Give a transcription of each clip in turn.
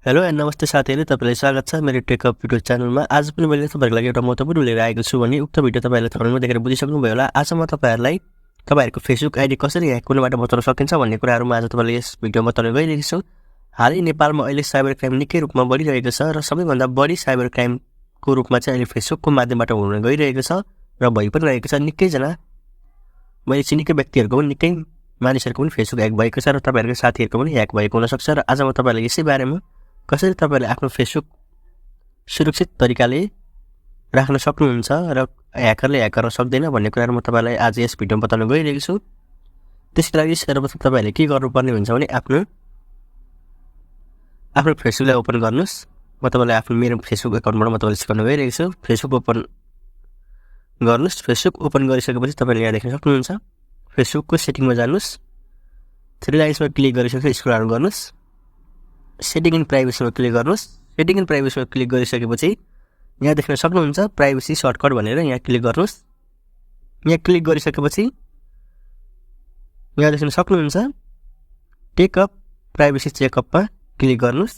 Hello and नमस्ते साथीहरु, तपाईलाई स्वागत छ मेरो टेक अप भिडियो च्यानलमा। आज पनि मैले तपाईहरुको लागि एउटा महत्त्वपूर्ण लिएर आएको छु भने उक्त भिडियो तपाईहरुले थम्बनेलमा देखेर बुझिसक्नु भयो होला। आज म तपाईहरुलाई तपाईहरुको फेसबुक आइडी कसरी ह्याक गर्नुबाट बचाउन सकिन्छ भन्ने कुराहरुमा आज तपाईलाई यस भिडियोमा बताउन गइरहेको छु। हालै नेपालमा अहिले साइबर क्राइम निकै रूपमा बढिरहेको छ र सबैभन्दा बढी साइबर क्राइमको रूपमा चाहिँ अहिले फेसबुकको माध्यमबाट हुन गइरहेको छ र भइ पनि रहेको छ। निकै जना मैले चिनेको व्यक्तिहरुको पनि निकै मानिसहरुको पनि फेसबुक ह्याक भएको छ र तपाईहरुको साथीहरुको पनि ह्याक भएको हुन सक्छ र आज म तपाईहरुलाई यसै बारेमा कसरी तपाईहरुले आफ्नो फेसबुक सुरक्षित तरिकाले राख्न सक्नुहुन्छ र ह्याकरले ह्याक गर्न सक्दैन भन्ने कुराहरु म तपाईलाई आज यस भिडियोमा बताउन गइरहेको छु। त्यसको लागि सर्वप्रथम तपाईहरुले के गर्नुपर्ने हुन्छ भने आफ्नो फेसबुकलाई ओपन गर्नुस्। म तपाईलाई आफ्नो मेरो फेसबुक अकाउन्टबाट म तपाईलाई सिकाउन गइरहेको छु। फेसबुक ओपन गर्नुस्। फेसबुक ओपन गरिसकेपछि तपाईले यहाँ देख्न सक्नुहुन्छ फेसबुकको सेटिङमा जानुस्। थ्री लाइन्समा क्लिक गरिसकेपछि स्क्रल डाउन गर्नुस्। सेटिङ इन प्राइभेसीमा क्लिक गर्नुस्। सेटिङ इन प्राइभेसीमा क्लिक गरिसकेपछि यहाँ देख्न सक्नुहुन्छ प्राइभेसी सर्टकट भनेर यहाँ क्लिक गर्नुस्। यहाँ क्लिक गरिसकेपछि यहाँ देख्न सक्नुहुन्छ टेक अप प्राइभेसी चेकअपमा क्लिक गर्नुस्।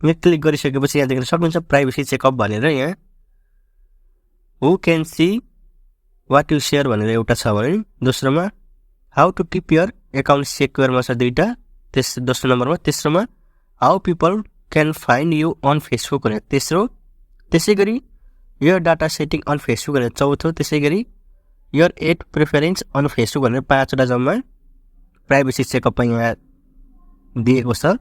यहाँ क्लिक गरिसकेपछि यहाँ देख्न सक्नुहुन्छ प्राइभेसी चेकअप भनेर यहाँ who can see what you share भनेर एउटा छ भने दोस्रोमा how to keep your account सेक्युरमा छ दुईटा। दोस्रो नम्बरमा तेस्रोमा how people can find you on Facebook भनेर तेस्रो। त्यसैगरी your data setting on Facebook भनेर चौथो। त्यसैगरी your ad preference on Facebook भनेर पाँचवटा जम्मा प्राइभेसी चेकअपमा यहाँ दिएको छ।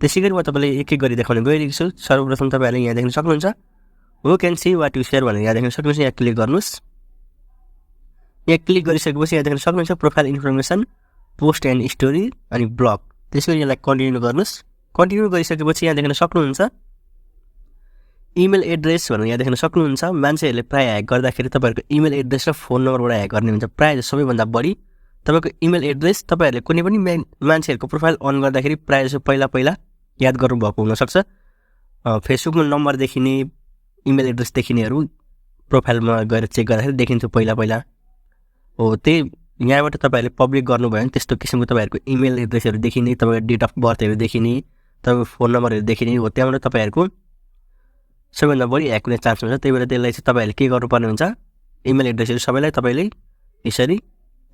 त्यसैगरी म तपाईलाई एक एक गरी देखाउन गइरहेको छु। सर्वप्रथम तपाईहरुले यहाँ देख्न सक्नुहुन्छ who can see what you share भनेर यहाँ देख्न सक्नुहुन्छ। यहाँ क्लिक गर्नुस्। यहाँ क्लिक गरिसकेपछि यहाँ देख्न सक्नुहुन्छ profile information, post and story अनि ब्लग। त्यसैगरी यसलाई कन्टिन्यू गर्नुस्। कन्टिन्यू गरिसकेपछि यहाँ देख्न सक्नुहुन्छ इमेल एड्रेस भनेर यहाँ देख्न सक्नुहुन्छ। मान्छेहरूले प्राय ह्याक गर्दाखेरि तपाईहरुको इमेल एड्रेस र फोन नम्बरबाट ह्याक गर्ने हुन्छ। प्राय सबैभन्दा बढी तपाईको इमेल एड्रेस तपाईहरुले कुनै पनि मान्छेहरुको प्रोफाइल अन गर्दाखेरि प्राय जसो पहिला याद गर्नु भएको हुन सक्छ। फेसबुकमा नम्बर देखिने, इमेल एड्रेस देखिनेहरु प्रोफाइलमा गएर चेक गर्दाखेरि देखिन्छ पहिला हो। त्यही यहाँबाट तपाईहरुले पब्लिक गर्नुभयो भने त्यस्तो किसिमको तपाईहरुको इमेल एड्रेसहरु देखिने, तपाईको डेट अफ बर्थहरु देखिने, तपाईको फोन नम्बरहरु देखिने हो। त्यहाँबाट तपाईहरुको सबैभन्दा बढी ह्याक हुने चान्स हुन्छ। त्यही भएर त्यसलाई चाहिँ तपाईहरुले के गर्नुपर्ने हुन्छ इमेल एड्रेसहरु सबैलाई तपाईले यसरी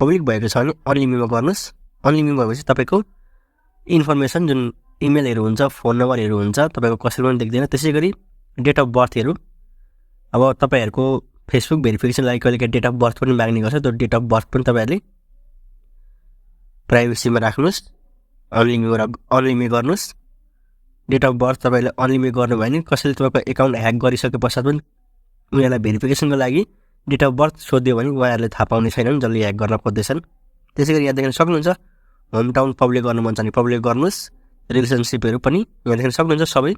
पब्लिक भएको छ भने अनलिमिटमा गर्नुस्। अनलिमिट भएपछि तपाईको इन्फर्मेसन जुन इमेलहरु हुन्छ, फोन नम्बरहरु हुन्छ तपाईको कसैले पनि देख्दैन। त्यसैगरी डेट अफ बर्थहरु अब तपाईहरुको फेसबुक भेरिफिकेसन लागि कहिलेकाहीँ डेट अफ बर्थ पनि माग्ने गर्छ। त्यो डेट अफ बर्थ पनि तपाईहरुले प्राइभेसीमा राख्नुस्। अनलिमिट गर्नुस्। डेट अफ बर्थ तपाईले अनलिमिट गर्नुभयो भने कसैले तपाईको अकाउन्ट ह्याक गरिसके पश्चात पनि उनीहरुलाई भेरिफिकेसनको लागि डेट अफ बर्थ सोध्यो भने उनीहरुले थाहा पाउने छैनन् जसले ह्याक गर्न खोज्दैछन्। त्यसैगरी यहाँ देख्न सक्नुहुन्छ होम टाउन पब्लिक गर्न मन छ भने पब्लिक गर्नुस्। रिलेसनशिपहरु पनि यहाँ देख्न सक्नुहुन्छ सबै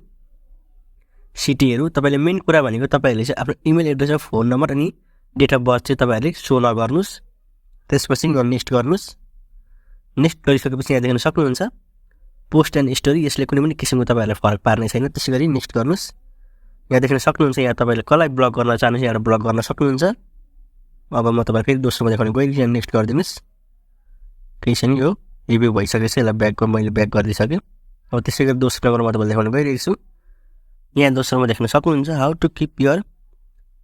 सिटीहरु। तपाईले मेन कुरा भनेको तपाईहरुले चाहिँ आफ्नो इमेल एड्रेस र फोन नम्बर अनि डेट अफ बर्थ चाहिँ तपाईहरुले शो नगर्नुस्। त्यसपछि नेक्स्ट गर्नुस्। नेक्स्ट गरिसकेपछि यहाँ देख्न सक्नुहुन्छ पोस्ट एन्ड स्टोरी। यसले कुनै पनि किसिमको तपाईहरुलाई फरक पार्ने छैन। त्यसैगरी नेक्स्ट गर्नुस्। यहाँ देख्न सक्नुहुन्छ यहाँ तपाईले कसलाई ब्लक गर्न चाहनुहुन्छ यहाँ ब्लक गर्न सक्नुहुन्छ। अब म तपाईलाई फेरि दोस्रोमा देखाउन गइरहेको छु। नेक्स्ट गर्दिनुस्। केही छैन, यो रिभ्यू भइसकेछ। यसलाई मैले ब्याक गरिदिसके। अब त्यसैगरी दोस्रो नम्बरमा तपाईलाई देखाउन गइरहेको छु। यहाँ दोस्रोमा देख्न सक्नुहुन्छ how to keep your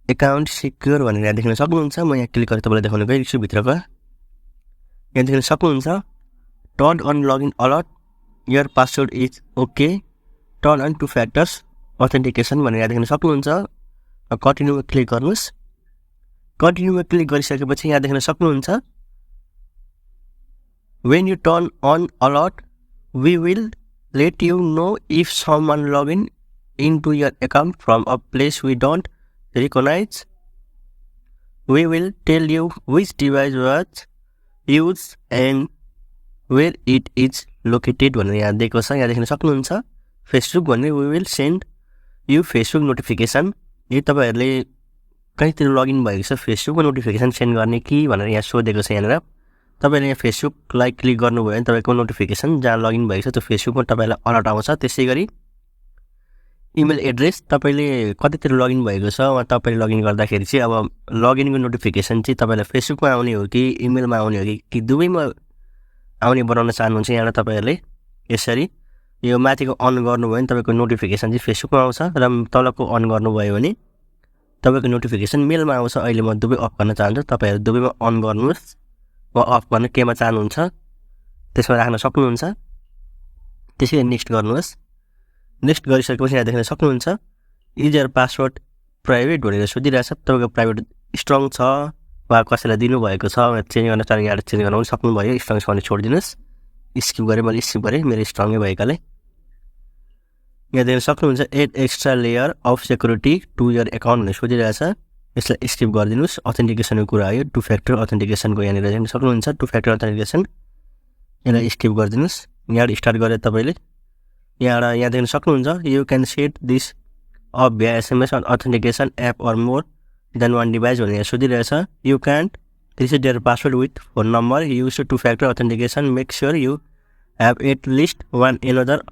account secure भनेर यहाँ देख्न सक्नुहुन्छ। म यहाँ क्लिक गरेर तपाईलाई देखाउन गइरहेको छु भित्रको। यहाँ देख्न सक्नुहुन्छ turn on login alert, your password is okay, turn on two factors authentication भनेर यहाँ देख्न सक्नुहुन्छ। कन्टिन्यूमा क्लिक गर्नुस्। कन्टिन्यूमा क्लिक गरिसकेपछि यहाँ देख्न सक्नुहुन्छ when you turn on alert we will let you know if someone login into your account from a place we don't recognize. We will tell you which device was used and where it is located भनेर यहाँ दिएको छ। यहाँ देख्न सक्नुहुन्छ Facebook भन्ने we will send you Facebook notification. यो तपाईहरुले कहीँतिर लगइन भएको छ फेसबुकमा नोटिफिकेसन सेन्ड गर्ने कि भनेर यहाँ सोधेको छ। यहाँनिर तपाईले यहाँ फेसबुकलाई क्लिक गर्नुभयो भने तपाईको नोटिफिकेसन जहाँ लगइन भएको छ त्यो फेसबुकमा तपाईलाई अलर्ट आउँछ। त्यसैगरी इमेल एड्रेस तपाईले कतैतिर लगइन भएको छ वा तपाईले लगइन गर्दाखेरि चाहिँ अब लगइनको नोटिफिकेसन चाहिँ तपाईलाई फेसबुकमा आउने हो कि इमेलमा आउने हो कि दुवैमा आउने बनाउन चाहनुहुन्छ। यहाँ तपाईहरुले यसरी यो माथिको अन गर्नुभयो भने तपाईँको नोटिफिकेसन चाहिँ फेसबुकमा आउँछ र तलको अन गर्नुभयो भने तपाईँको नोटिफिकेसन मेलमा आउँछ। अहिले म दुवै अफ गर्न चाहन्छु, तपाईँहरू दुवैमा अन गर्नुहोस् वा अफ गर्न केमा चाहनुहुन्छ त्यसमा राख्न सक्नुहुन्छ। त्यसैले नेक्स्ट गर्नुहोस्। नेक्स्ट गरिसकेपछि यहाँ देख्न सक्नुहुन्छ इज योर पासवर्ड प्राइभेट भनेर सोधिरहेछ। तपाईँको प्राइभेट स्ट्रङ छ वा कसैलाई दिनुभएको छ चेन्ज गर्न चाहनु यहाँ चेन्ज गर्न पनि सक्नुभयो। स्ट्रङ छ भने छोडिदिनुहोस्। स्किप गरेँ, मैले स्किप गरेँ, मेरो स्ट्रङै भएकाले। यहाँ देख्न सक्नुहुन्छ add extra layer of security to your account भनेर सोधिरहेछ। यसलाई स्किप गरिदिनुहोस्। अथेन्टिकेसनको कुरा आयो, टु फ्याक्टर अथेन्टिकेसनको यहाँनिर देख्न सक्नुहुन्छ टु फ्याक्टर अथेन्टिकेसन। यसलाई स्किप गरिदिनुहोस्। यहाँबाट स्टार्ट गरेर तपाईँले यहाँ देख्न सक्नुहुन्छ you can set this up via SMS authentication app or more than one device भनेर सोधिरहेछ। You can reset your password with phone number use two factor authentication make sure you have at least one another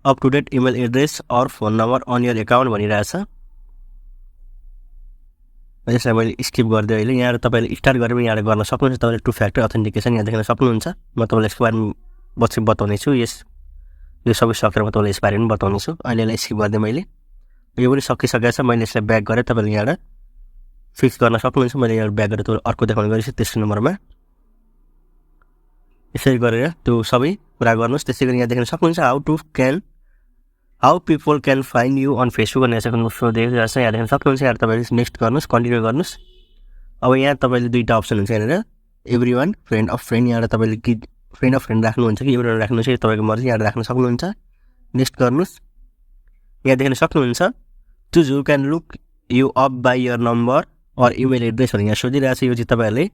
up to date email address or phone number on your account भनिरहेछ। यसलाई मैले skip गरिदिएँ। अहिले यहाँ तपाईँले start गरेर यहाँ गर्न सक्नुहुन्छ। तपाईँले टु फ्याक्टर अथेन्टिकेसन यहाँ देख्न सक्नुहुन्छ। म तपाईँलाई यसको बारेमा पछि बताउने छु। यो सबै सकेर म तपाईँलाई यसबारे पनि बताउने छु। अहिले यसलाई स्किप गरिदिएँ मैले। यो पनि सकिसकेको छ। मैले यसलाई ब्याक गरेँ, तपाईँले यहाँबाट फिक्स गर्न सक्नुहुन्छ। मैले यहाँ ब्याक गरेर अर्को देखाउने गरेछु तेस्रो नम्बरमा। यसरी गरेर त्यो सबै कुरा गर्नुहोस्। त्यसै गरी यहाँ देख्न सक्नुहुन्छ how people can find you on Facebook भनेर सोधिरहेको छ। यहाँ देख्न सक्नुहुन्छ। यहाँ तपाईँले नेक्स्ट गर्नुहोस्, कन्टिन्यू गर्नुहोस्। अब यहाँ तपाईँले दुईवटा अप्सन हुन्छ यहाँनिर every one friend of friend. यहाँबाट तपाईँले कि फ्रेन्ड अफ फ्रेन्ड राख्नुहुन्छ कि एभ्री वान राख्नुहुन्छ कि तपाईँको मर्जी, यहाँ राख्न सक्नुहुन्छ। नेक्स्ट गर्नुहोस्। यहाँ देख्न सक्नुहुन्छ choose who can look you up by your number or email address भनेर यहाँ सोधिरहेको छ। यो चाहिँ तपाईँहरूले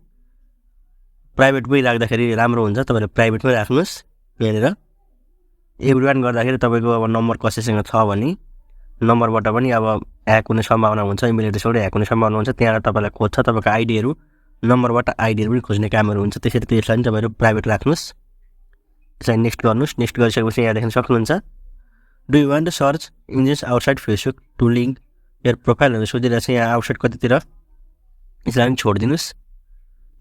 प्राइभेटमै राख्दाखेरि राम्रो हुन्छ। तपाईँले प्राइभेटमै राख्नुहोस्। यहाँनिर एभ्री वान गर्दाखेरि तपाईँको अब नम्बर कसैसँग छ भने नम्बरबाट पनि अब ह्याक हुने सम्भावना हुन्छ, इमेल एड्रेसबाट ह्याक हुने सम्भावना हुन्छ। त्यहाँ तपाईँलाई खोज्छ, तपाईँको आइडीहरू नम्बरबाट आइडीहरू पनि खोज्ने कामहरू हुन्छ। त्यसरी त्यसलाई पनि तपाईँहरू प्राइभेट राख्नुहोस्। त्यसलाई नेक्स्ट गर्नुहोस्। नेक्स्ट गरिसकेपछि यहाँ देख्न सक्नुहुन्छ do you want to search engines outside Facebook to link your प्रोफाइलहरू सोधिरहेको छ। यहाँ आउटसाइड कतितिर यसलाई पनि छोडिदिनुहोस्।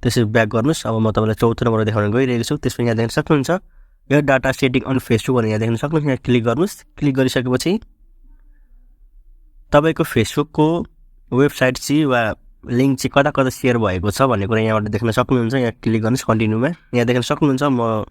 त्यसरी ब्याक गर्नुहोस्। अब म तपाईँलाई चौथो नम्बर देखाउन गइरहेको छु। त्यसपछि यहाँ देख्न सक्नुहुन्छ यो डाटा सेटिङ अन फेसबुक भनेर यहाँ देख्न सक्नुहुन्छ। यहाँ क्लिक गर्नुहोस्। क्लिक गरिसकेपछि तपाईँको फेसबुकको वेबसाइट चाहिँ वा लिङ्क चाहिँ कता कता सेयर भएको छ भन्ने कुरा यहाँबाट देख्न सक्नुहुन्छ। यहाँ क्लिक गर्नुहोस् कन्टिन्यूमा। यहाँ देख्न सक्नुहुन्छ म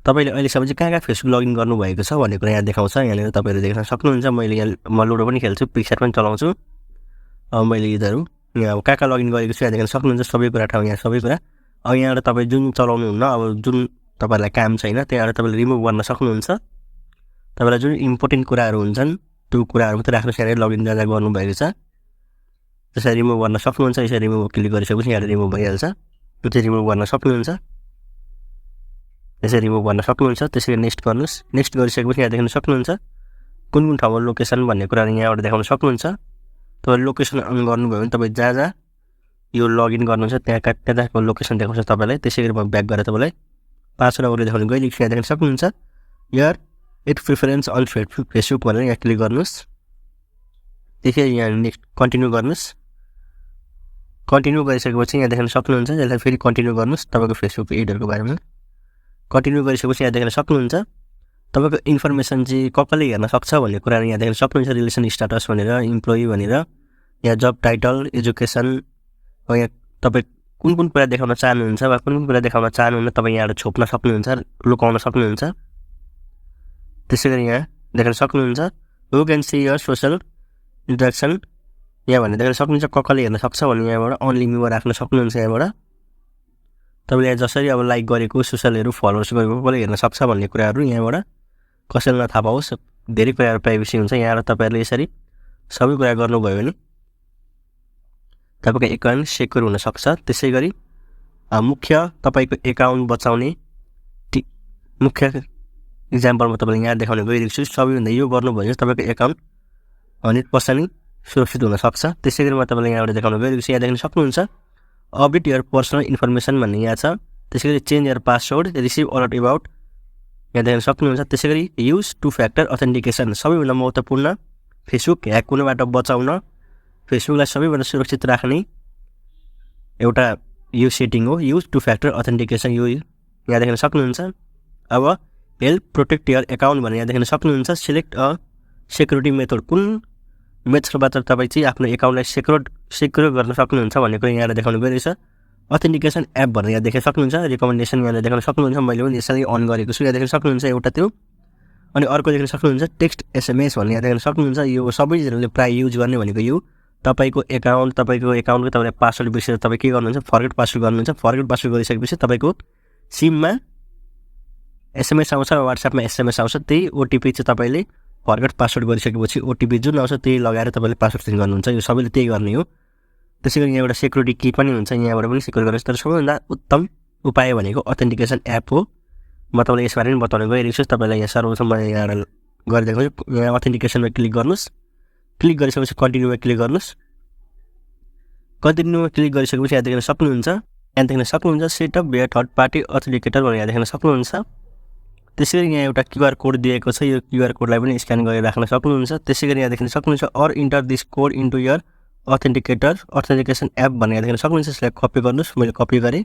तपाईँले अहिलेसम्म चाहिँ कहाँ फेसबुक लगइन गर्नुभएको छ भन्ने कुरा यहाँ देखाउँछ। यहाँनिर तपाईँहरूले देख्न सक्नुहुन्छ। मैले यहाँ म लुडो पनि खेल्छु, पिक्चर पनि चलाउँछु। अब मैले यिनीहरू यहाँ कहाँ लगइन गरेको छु यहाँ देख्न सक्नुहुन्छ। सबै कुरा ठाउँ यहाँ सबै कुरा। अब यहाँबाट तपाईँ जुन चलाउनुहुन्न, अब जुन तपाईँलाई काम छैन त्यहाँबाट तपाईँले रिमुभ गर्न सक्नुहुन्छ। तपाईँलाई जुन इम्पोर्टेन्ट कुराहरू हुन्छन् त्यो कुराहरू मात्रै राख्नुहोस्। यहाँनिर लगइन जहाँ गर्नुभएको छ त्यसलाई रिमुभ गर्न सक्नुहुन्छ। यसरी रिमुभ क्लिक गरिसकेपछि यहाँ रिमुभ भइहाल्छ। त्यो चाहिँ रिमुभ गर्न सक्नुहुन्छ। यसरी रिमुभ गर्न सक्नुहुन्छ। त्यसरी नेक्स्ट गर्नुहोस्। नेक्स्ट गरिसकेपछि यहाँ देख्न सक्नुहुन्छ कुन कुन ठाउँमा लोकेसन भन्ने कुराहरू यहाँबाट देखाउन सक्नुहुन्छ। तपाईँले लोकेसन अन गर्नुभयो भने तपाईँ जहाँ जहाँ यो लगइन गर्नुहुन्छ त्यहाँ त्यहाँको लोकेसन देखाउँछ तपाईँलाई। त्यसै गरी म ब्याक गरेर तपाईँलाई 5 नम्बरले देखाउनु गइरहेको छु। यहाँ देख्न सक्नुहुन्छ यार इट प्रिफरेन्स अन फेसबुक भनेर यहाँ क्लिक गर्नुहोस्। त्यसै यहाँ नेक्स्ट कन्टिन्यू गर्नुहोस्। कन्टिन्यू गरिसकेपछि यहाँ देख्न सक्नुहुन्छ। यसलाई फेरि कन्टिन्यू गर्नुहोस् तपाईँको फेसबुक एडहरूको बारेमा। कन्टिन्यू गरिसकेपछि यहाँ देख्न सक्नुहुन्छ तपाईँको इन्फर्मेसन चाहिँ कसले हेर्न सक्छ भन्ने कुराहरू यहाँ देख्न सक्नुहुन्छ। रिलेसन स्टाटस भनेर, इम्प्लोइ भनेर, यहाँ जब टाइटल, एजुकेसन, यहाँ तपाईँ कुन कुन कुरा देखाउन चाहनुहुन्छ वा कुन कुन कुरा देखाउन चाहनुहुन्न तपाईँ यहाँबाट छोप्न सक्नुहुन्छ, लुकाउन सक्नुहुन्छ। त्यसै गरी यहाँ देख्न सक्नुहुन्छ who can see your social interaction यहाँ भनेर देख्न सक्नुहुन्छ। कसले हेर्न सक्छ भने यहाँबाट अनलिमिटमा राख्न सक्नुहुन्छ। यहाँबाट तपाईँले यहाँ जसरी अब लाइक गरेको सोसियलहरू फलोवर्स गरेको कसले हेर्न सक्छ भन्ने कुराहरू यहाँबाट कसैलाई थाहा पाओस्। धेरै कुराहरू प्राइभेसी हुन्छ। यहाँबाट तपाईँहरूले यसरी सबै कुरा गर्नुभयो भने तपाईँको एकाउन्ट सेक्योर हुनसक्छ। त्यसै गरी मुख्य तपाईँको एकाउन्ट बचाउने मुख्य इक्जाम्पलमा तपाईँले यहाँ देखाउन गइरहेको छु। सबैभन्दा यो गर्नुभयो भने तपाईँको एकाउन्ट 100% सुरक्षित हुनसक्छ। त्यसै गरी म तपाईँलाई यहाँबाट देखाउन गइरहेको छु। यहाँ देख्न सक्नुहुन्छ अपडेट यर पर्सनल इन्फर्मेसन भन्ने यहाँ छ। त्यसै गरी change your password, receive alert about यहाँ देख्न सक्नुहुन्छ। त्यसै गरी युज टु फ्याक्टर अथेन्टिकेसन सबैभन्दा महत्त्वपूर्ण फेसबुक ह्याक हुनबाट बचाउन, फेसबुकलाई सबैभन्दा सुरक्षित राख्ने एउटा यो सेटिङ हो युज टु फ्याक्टर अथेन्टिकेसन। यो यहाँ देख्न सक्नुहुन्छ। अब हेल्प प्रोटेक्ट यर एकाउन्ट भनेर यहाँ देख्न सक्नुहुन्छ। सिलेक्ट अ सेक्युरिटी मेथड, कुन मेथडबाट तपाईँ चाहिँ आफ्नो एकाउन्टलाई सेक्युर गर्न सक्नुहुन्छ भन्ने कुरा यहाँ देखाउनु गइरहेछ। अथेन्टिकेसन एप भनेर यहाँ देख्न सक्नुहुन्छ। रिकमेन्डेसन यहाँ देख्न सक्नुहुन्छ। मैले पनि यसरी अन गरेको छु, यहाँ देख्न सक्नुहुन्छ एउटा त्यो। अनि अर्को देख्न सक्नुहुन्छ टेक्स्ट एसएमएस भन्ने यहाँ देख्न सक्नुहुन्छ। यो सबैजनाले प्रायः युज गर्ने भनेको यो तपाईँको एकाउन्टको तपाईँलाई पासवर्ड बिर्सेर तपाईँ के गर्नुहुन्छ, फर्गेट पासवर्ड गर्नुहुन्छ। फर्गेट पासवर्ड गरिसकेपछि तपाईँको सिममा एसएमएस आउँछ, वाट्सएपमा एसएमएस आउँछ। त्यही ओटिपी चाहिँ तपाईँले फर्गेट पासवर्ड गरिसकेपछि ओटिपी जुन आउँछ त्यही लगाएर तपाईँले पासवर्ड चेन्ज गर्नुहुन्छ। यो सबैले त्यही गर्ने हो। त्यसै गरी यहाँ एउटा सेक्युरिटी की पनि हुन्छ, यहाँबाट पनि सेक्युर गर्नुहोस्। तर सबैभन्दा उत्तम उपाय भनेको अथेन्टिकेसन एप हो। म तपाईँलाई यसबारे पनि बताउन गइरहेको छु। तपाईँलाई यहाँ सर्वप्रथम म यहाँ गरिदिएको यहाँ अथेन्टिकेसनमा क्लिक गर्नुहोस्। क्लिक गरिसकेपछि कन्टिन्यूमा क्लिक गर्नुहोस्। कन्टिन्यूमा क्लिक गरिसकेपछि यहाँ देख्न सक्नुहुन्छ। यहाँ देख्न सक्नुहुन्छ setup where third party authenticator भनेर यहाँ देख्न सक्नुहुन्छ। त्यसै गरी यहाँ एउटा क्युआर कोड दिएको छ, यो क्युआर कोडलाई पनि स्क्यान गरेर राख्न सक्नुहुन्छ। त्यसै गरी यहाँ देख्न सक्नुहुन्छ or enter this code into your authentication app भनेर यहाँ देख्न सक्नुहुन्छ। यसलाई कपी गर्नुहोस्। मैले कपी गरेँ।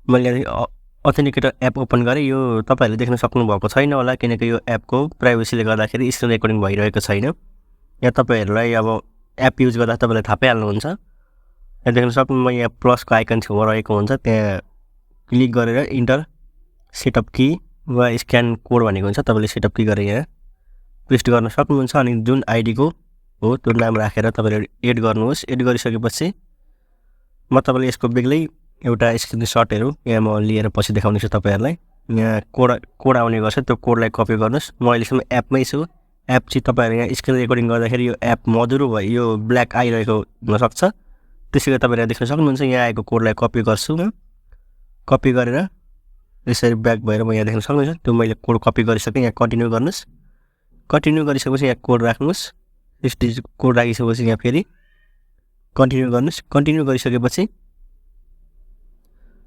मैले अथेन्टिकेटर एप ओपन गरेँ। यो तपाईँहरूले देख्न सक्नुभएको छैन होला, किनकि यो एपको प्राइभेसीले गर्दाखेरि स्क्रिन रेकर्डिङ भइरहेको छैन। यहाँ तपाईँहरूलाई अब एप युज गर्दा तपाईँले थाहा पाइहाल्नुहुन्छ। यहाँ देख्न सक्नु यहाँ प्लसको आइकन छेउमा रहेको हुन्छ, त्यहाँ क्लिक गरेर इन्टर सेटअप की वा स्क्यान कोड भनेको हुन्छ। तपाईँले सेटअप की गरेर यहाँ पेस्ट गर्न सक्नुहुन्छ। अनि जुन आइडीको हो त्यो नाम राखेर तपाईँले एड गर्नुहोस्। एड गरिसकेपछि म तपाईँले यसको बेग्लै एउटा स्क्रिनसटहरू यहाँ म लिएर पछि देखाउनेछु तपाईँहरूलाई। यहाँ कोड आउने गर्छ, त्यो कोडलाई कपी गर्नुहोस्। म अहिलेसम्म एपमै छु। एप चाहिँ तपाईँहरू यहाँ स्क्रिन रेकर्डिङ गर्दाखेरि यो एप मधुरो भयो, यो ब्ल्याक आइरहेको हुनसक्छ। त्यसै गरी तपाईँले देख्न सक्नुहुन्छ। यहाँ आएको कोडलाई कपी गर्छु म। कपी गरेर यसरी ब्याक भएर म यहाँ देख्न सक्नुहुन्छ। त्यो मैले कोड कपी गरिसकेँ। यहाँ कन्टिन्यू गर्नुहोस्। कन्टिन्यू गरिसकेपछि यहाँ कोड राख्नुहोस्। स्टेज कोड राखिसकेपछि यहाँ फेरि कन्टिन्यू गर्नुहोस्। कन्टिन्यू गरिसकेपछि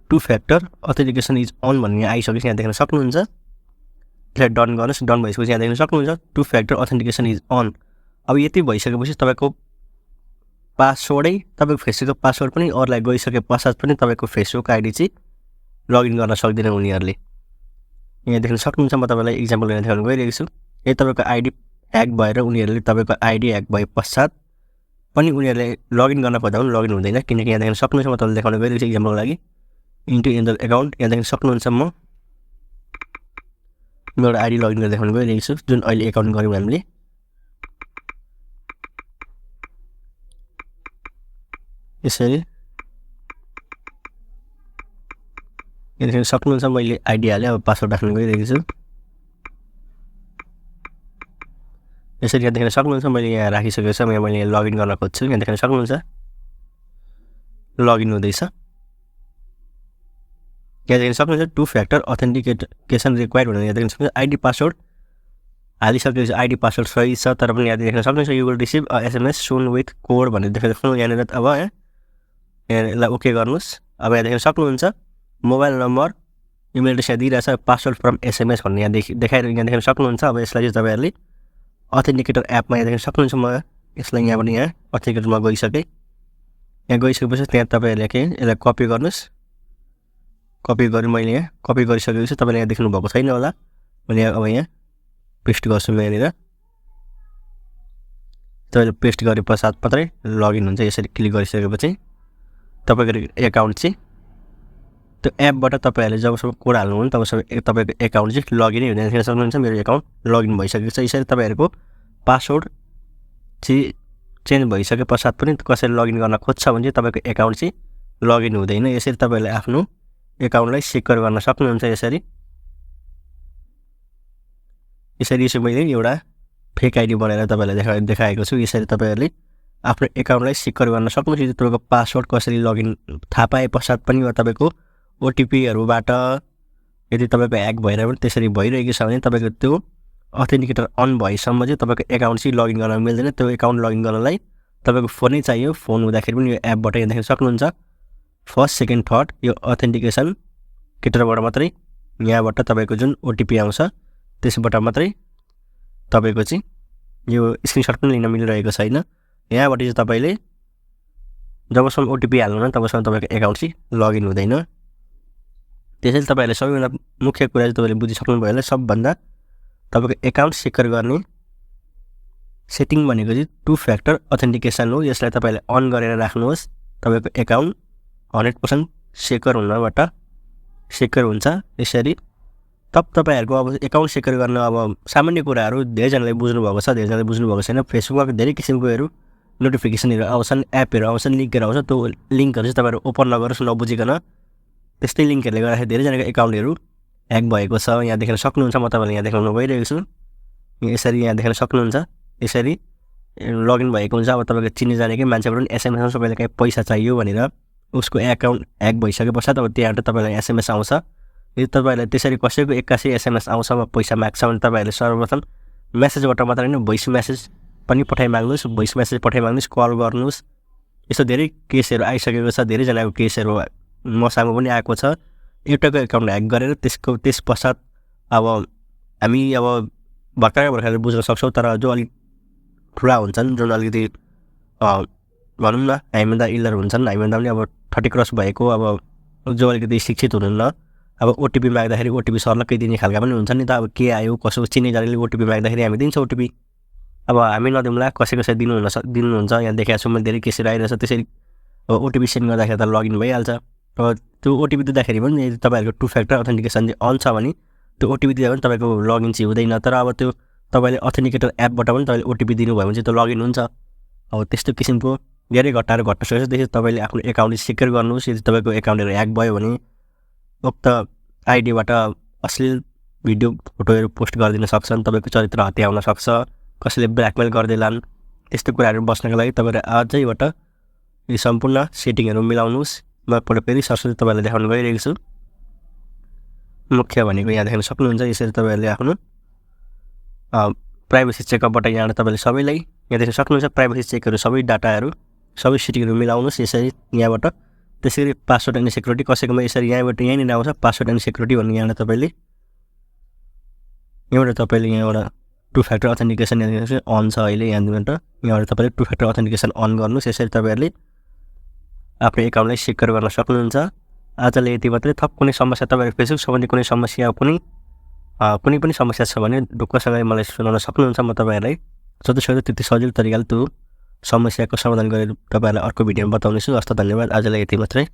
two factor authentication is on भन्ने यहाँ आइसकेपछि यहाँ देख्न सक्नुहुन्छ। यसलाई डन गर्नुहोस्। डन भइसकेपछि यहाँ देख्न सक्नुहुन्छ two factor authentication is on. अब यति भइसकेपछि तपाईँको पासवर्डै तपाईँको फेसबुकको पासवर्ड पनि अरूलाई गइसके पश्चात पनि तपाईँको फेसबुक आइडी चाहिँ लगइन गर्न सक्दैन उनीहरूले। यहाँ देख्न सक्नुहुन्छ। म तपाईँलाई इक्जाम्पल लिएर देखाउन गइरहेको छु। यदि तपाईँको आइडी ह्याक भएर उनीहरूले तपाईँको आइडी ह्याक भए पश्चात पनि उनीहरूले लगइन गर्न खोज्दा पनि लगइन हुँदैन, किनकि यहाँ देख्न सक्नुहुन्छ। म तपाईँलाई देखाउन गइरहेको छु इक्जाम्पलको लागि। इन्टु इन द एकाउन्ट यहाँ देख्न सक्नुहुन्छ। म एउटा आइडी लगइन गरेर देखाउन गइरहेको छु, जुन अहिले एकाउन्ट गऱ्यौँ हामीले। यसरी यहाँ देख्न सक्नुहुन्छ। मैले आइडी हालेँ, अब पासवर्ड राख्न गइरहेको छु। यसरी यहाँ देख्न सक्नुहुन्छ। मैले यहाँ राखिसकेको छु। मैले लगइन गर्न खोज्छु। यहाँ देख्न सक्नुहुन्छ लगइन हुँदैछ। यहाँ देख्न सक्नुहुन्छ टु फ्याक्टर अथेन्टिकेसन रिक्वायर्ड भनेर यहाँ देख्न सक्नुहुन्छ। आइडी पासवर्ड हालिसकेपछि आइडी पासवर्ड सही छ, तर पनि यहाँ देख्न सक्नुहुन्छ you will receive SMS soon with code भनेर देख्न सक्नुहुन्छ। यहाँनिर अब यसलाई ओके गर्नुहोस्। अब यहाँ देख्न सक्नुहुन्छ मोबाइल नम्बर इमेल एड्रेस यहाँ दिइरहेछ, पासवर्ड फ्रम एसएमएस भन्ने यहाँ देखाएर यहाँ देख्न सक्नुहुन्छ। अब यसलाई चाहिँ तपाईँहरूले अथेन्टिकेटर एपमा यहाँ देख्न सक्नुहुन्छ। म यसलाई यहाँबाट यहाँ अथेन्टिकेटरमा गइसकेँ। यहाँ गइसकेपछि त्यहाँ तपाईँहरूले के यसलाई कपी गर्नुहोस्। कपी गरेँ मैले। यहाँ कपी गरिसकेपछि तपाईँले यहाँ देख्नुभएको छैन होला। मैले अब यहाँ पेस्ट गर्छु। म यहाँनिर तपाईँले पेस्ट गरे पश्चात मात्रै लगइन हुन्छ। यसरी क्लिक गरिसकेपछि तपाईँको एकाउन्ट चाहिँ त्यो एपबाट तपाईँहरूले जबसम्म कोड हाल्नुहुन्छ तबसम्म तपाईँको एकाउन्ट चाहिँ लगइनै हुँदैन। देख्न सक्नुहुन्छ मेरो एकाउन्ट लगइन भइसकेको छ। यसरी तपाईँहरूको पासवर्ड चाहिँ चेन्ज भइसके पश्चात पनि कसैले लगइन गर्न खोज्छ भने चाहिँ तपाईँको एकाउन्ट चाहिँ लगइन हुँदैन। यसरी तपाईँहरूले आफ्नो एकाउन्टलाई सेक्युर गर्न सक्नुहुन्छ। यसरी मैले एउटा फेक आइडी बनाएर तपाईँलाई देखाएको छु। यसरी तपाईँहरूले आफ्नो एकाउन्टलाई सेक्युर गर्न सक्नुहुन्छ। तपाईँको पासवर्ड कसरी लगइन थाहा पाए पश्चात पनि वा तपाईँको ओटिपीहरूबाट यदि तपाईँको ह्याक भएर पनि त्यसरी भइरहेको छ भने तपाईँको त्यो अथेन्टिकेटर अन भएसम्म चाहिँ तपाईँको एकाउन्ट चाहिँ लगइन गर्न मिल्दैन। त्यो एकाउन्ट लगइन गर्नलाई तपाईँको फोनै चाहियो। फोन हुँदाखेरि पनि यो एपबाट यहाँ देख्न सक्नुहुन्छ फर्स्ट सेकेन्ड थर्ड यो अथेन्टिकेसन केटरबाट मात्रै यहाँबाट तपाईँको जुन ओटिपी आउँछ त्यसबाट मात्रै तपाईँको चाहिँ यो स्क्रिनसट पनि लिन मिलिरहेको छैन। यहाँबाट चाहिँ तपाईँले जबसम्म ओटिपी हाल्नुहुन्न तबसम्म तपाईँको एकाउन्ट चाहिँ लगइन हुँदैन। त्यसैले तपाईँहरूले सबैभन्दा मुख्य कुरा चाहिँ तपाईँले बुझिसक्नुभयो होला। सबभन्दा तपाईँको एकाउन्ट सेक्योर गर्ने सेटिङ भनेको चाहिँ 2 फ्याक्टर अथेन्टिकेसन हो। यसलाई तपाईँले अन गरेर राख्नुहोस्। तपाईँको एकाउन्ट 100% सेक्योर हुन्छ। यसरी तपाईँहरूको अब एकाउन्ट सेक्योर गर्न अब सामान्य कुराहरू धेरैजनाले बुझ्नुभएको छ, धेरैजनाले बुझ्नुभएको छैन। फेसबुकमा धेरै किसिमकोहरू नोटिफिकेसनहरू आउँछन्, एपहरू आउँछन्, लिङ्कहरू आउँछ। त्यो लिङ्कहरू चाहिँ तपाईँहरू ओपन नगरोस् नबुझिकन। त्यस्तै लिङ्कहरूले गर्दाखेरि धेरैजनाको एकाउन्टहरू ह्याक भएको छ। यहाँ देख्न सक्नुहुन्छ, म तपाईँलाई यहाँ देखाउन गइरहेको छु। यसरी यहाँ देख्न सक्नुहुन्छ। यसरी लगइन भएको हुन्छ। अब तपाईँको चिन्ने जानेकै मान्छेबाट पनि एसएमएसमा तपाईँलाई काहीँ पैसा चाहियो भनेर उसको एकाउन्ट ह्याक भइसके पश्चात अब त्यहाँबाट तपाईँलाई एसएमएस आउँछ। यदि तपाईँलाई त्यसरी कसैको 81 एसएमएस आउँछ वा पैसा माग्छ भने तपाईँहरूले सर्वप्रथम मेसेजबाट मात्र होइन, भोइस मेसेज पनि पठाइमाग्नुहोस्। भोइस मेसेज पठाइमाग्नुहोस्, कल गर्नुहोस्। यस्तो धेरै केसहरू आइसकेको छ। धेरैजनाको केसहरू मसँग पनि आएको छ। एउटाको एकाउन्ट ह्याक गरेर त्यस पश्चात अब हामी अब भर्खरै बुझ्न सक्छौँ। तर जो अलिक ठुला हुन्छन्, जुन अलिकति भनौँ न हामीभन्दा इलर हुन्छन्, हामीभन्दा पनि अब 30 क्रस भएको, अब जो अलिकति शिक्षित हुनुहुन्न, अब ओटिपी माग्दाखेरि ओटिपी सर्लक्कै दिने खालका पनि हुन्छ नि त। अब के आयो कसो चिन्ने जानेले ओटिपी माग्दाखेरि हामी दिन्छ ओटिपी। अब हामी नदिउँला, कसै दिनुहुन्छ। यहाँ देखाएको छु मैले धेरै केसहरू आइरहेछ। त्यसरी अब ओटिपी सेन्ड गर्दाखेरि त लगइन भइहाल्छ। अब त्यो ओटिपी दिँदाखेरि पनि यदि तपाईँहरूको 2 फ्याक्टर अथेन्टिकेसन चाहिँ अन छ भने त्यो ओटिपी दिँदा पनि तपाईँको लगइन चाहिँ हुँदैन। तर अब त्यो तपाईँले अथेन्टिकेटर एपबाट पनि तपाईँले ओटिपी दिनुभयो भने चाहिँ त्यो लगइन हुन्छ। अब त्यस्तो किसिमको धेरै घटनाहरू घट्न सक्छ। त्यसरी तपाईँले आफ्नो एकाउन्ट सेक्योर गर्नुहोस्। यदि तपाईँको एकाउन्टहरू ह्याक भयो भने उक्त आइडीबाट अश्लील भिडियो फोटोहरू पोस्ट गरिदिन सक्छन्, तपाईँको चरित्र हत्या हुन सक्छ, कसैले ब्ल्याकमेल गरिदेलान्। त्यस्तो कुराहरू बस्नको लागि तपाईँले आजैबाट यी सम्पूर्ण सेटिङहरू मिलाउनुहोस्। म फेरि सरस्वती तपाईँलाई देखाउन गइरहेको छु। मुख्य भनेको यहाँ देख्न सक्नुहुन्छ। यसरी तपाईँहरूले आफ्नो प्राइभेसी चेकअपबाट यहाँबाट तपाईँले सबैलाई यहाँ देख्न सक्नुहुन्छ। प्राइभेसी चेकहरू सबै डाटाहरू सबै सेटिङहरू मिलाउनुहोस् यसरी यहाँबाट। त्यसरी पासवर्ड एन्ड सेक्युरिटी कसैकोमा यसरी यहाँबाट यहीँनिर आउँछ पासवर्ड एन्ड सेक्युरिटी भन्ने। यहाँबाट तपाईँले 2 फ्याक्टर अथेन्टिकेसन अन छ अहिले। यहाँबाट तपाईँले 2 फ्याक्टर अथेन्टिकेसन अन गर्नुहोस्। यसरी तपाईँहरूले आफ्नो एकाउन्टलाई सेक्योर गर्न सक्नुहुन्छ। आजले यति मात्रै। थप कुनै समस्या तपाईँहरू फेसबुक सम्बन्धी कुनै समस्या कुनै पनि समस्या छ भने ढुक्कसँगले मलाई सुनाउन सक्नुहुन्छ। म तपाईँहरूलाई जति त्यति सजिलो तरिकाले त्यो समस्याको समाधान गरेर तपाईँहरूलाई अर्को भिडियोमा बताउनेछु। हस्त धन्यवाद। आजलाई यति मात्रै।